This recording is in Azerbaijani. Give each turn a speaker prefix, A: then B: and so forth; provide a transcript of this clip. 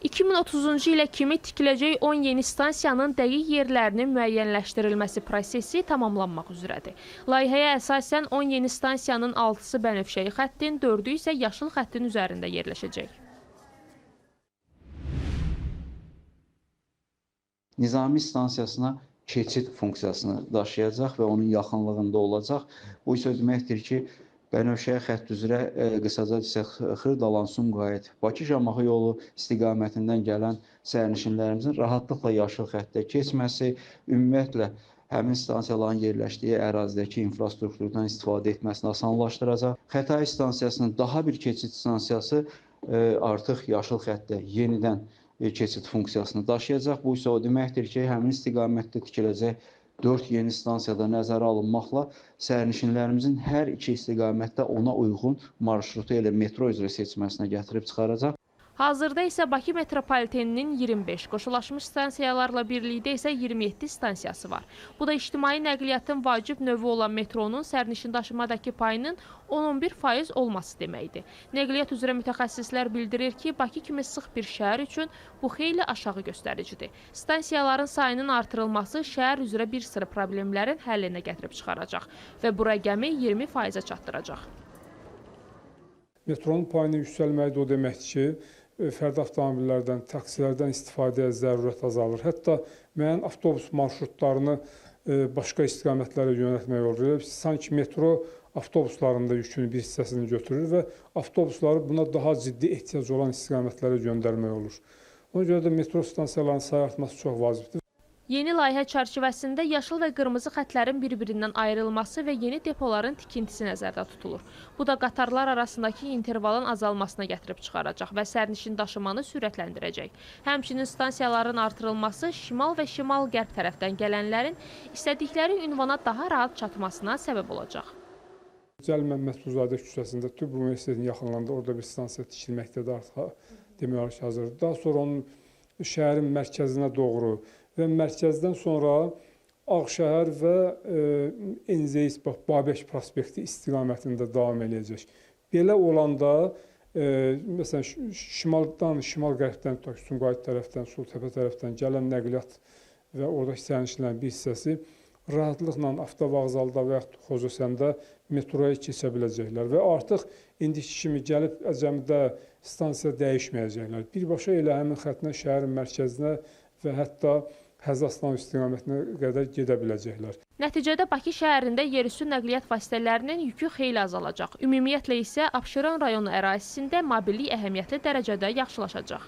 A: 2030-cu ilə kimi tikiləcək 10 yeni stansiyanın dəqiq yerlərinin müəyyənləşdirilməsi prosesi tamamlanmaq üzrədir. Layihəyə əsasən 10 yeni stansiyanın 6-sı bənövşəyi xəttin, 4-ü isə yaşıl xəttin üzərində yerləşəcək.
B: Nizami stansiyasına keçid funksiyasını daşıyacaq və onun yaxınlığında olacaq. Bu isə o deməkdir ki, bənövşəyi xətt üzrə qısaca desək Xırdalan-Sumqayıt, Bakı-Şamaxı yolu istiqamətindən gələn sərnişinlərimizin rahatlıqla yaşıl xəttə keçməsi, ümumiyyətlə həmin stansiyaların yerləşdiyi ərazidəki infrastrukturdan istifadə etməsini asanlaşdıracaq. Xətai stansiyasının daha bir keçid stansiyası artıq yaşıl xəttə yenidən keçid funksiyasını daşıyacaq. Bu isə o deməkdir ki, həmin istiqamətdə tikiləcək 4 yeni stansiyada nəzərə alınmaqla sərnişinlərimizin hər iki istiqamətdə ona uyğun marşrutu elə metro üzrə seçməsinə gətirib çıxaracaq.
A: Hazırda isə Bakı metropoliteninin 25, qoşulaşmış stansiyalarla birlikdə isə 27 stansiyası var. Bu da ictimai nəqliyyatın vacib növü olan metronun sərnişin daşımadakı payının 10-11% olması deməkdir. Nəqliyyat üzrə mütəxəssislər bildirir ki, Bakı kimi sıx bir şəhər üçün bu xeyli aşağı göstəricidir. Stansiyaların sayının artırılması şəhər üzrə bir sıra problemlərin həllinə gətirib çıxaracaq və bu rəqəmi 20%-ə çatdıracaq.
C: Metronun payının yüksəlməyi də o deməkdir ki, fərdi avtomobillərdən, taksilərdən istifadəyə zərurət azalır. Hətta müəyyən avtobus marşrutlarını başqa istiqamətlərə yönəltmək olur. Sanki metro avtobuslarında yükünün bir hissəsini götürür və avtobusları buna daha ciddi ehtiyac olan istiqamətlərə göndərmək olur. Ona görə də metro stansiyalarının sayı artması çox vacibdir.
A: Yeni layihə çərçivəsində yaşıl və qırmızı xətlərin bir-birindən ayrılması və yeni depoların tikintisi nəzərdə tutulur. Bu da qatarlar arasındakı intervalın azalmasına gətirib çıxaracaq və sərnişin daşımanı sürətləndirəcək. Həmçinin stansiyaların artırılması şimal və şimal-qərb tərəfdən gələnlərin istədikləri ünvana daha rahat çatmasına səbəb olacaq.
C: Cəlil Məmmədquluzadə küçəsində Tibb Universitetinin yaxınlığında orada bir stansiya tikilməkdədir artıq demək olar ki, hazırdır. Daha sonra onun şəhərin mərkəzinə doğru və mərkəzdən sonra Ağşəhər və Enzeis Babək prospekti istiqamətində davam edəcək. Belə olanda, məsələn, şimaldan, şimal-qərbdən, Sumqayıt tərəfdən, Sultepe tərəfdən gələn nəqliyyat və oradakı sərnişinlərin bir hissəsi rahatlıqla avtovağzalda və yaxud Xocəsəndə metroya keçə biləcəklər və artıq indiki kimi gəlib Əcəmidə stansiya dəyişməyəcəklər. Birbaşa elə həmin xətlə şəhərin mərkəzinə və hətta Həzaslan istiqamətinə qədər gedə biləcəklər.
A: Nəticədə Bakı şəhərində yerüstü nəqliyyat vasitələrinin yükü xeyli azalacaq. Ümumiyyətlə isə Abşeron rayonu ərazisində mobillik əhəmiyyətli dərəcədə yaxşılaşacaq.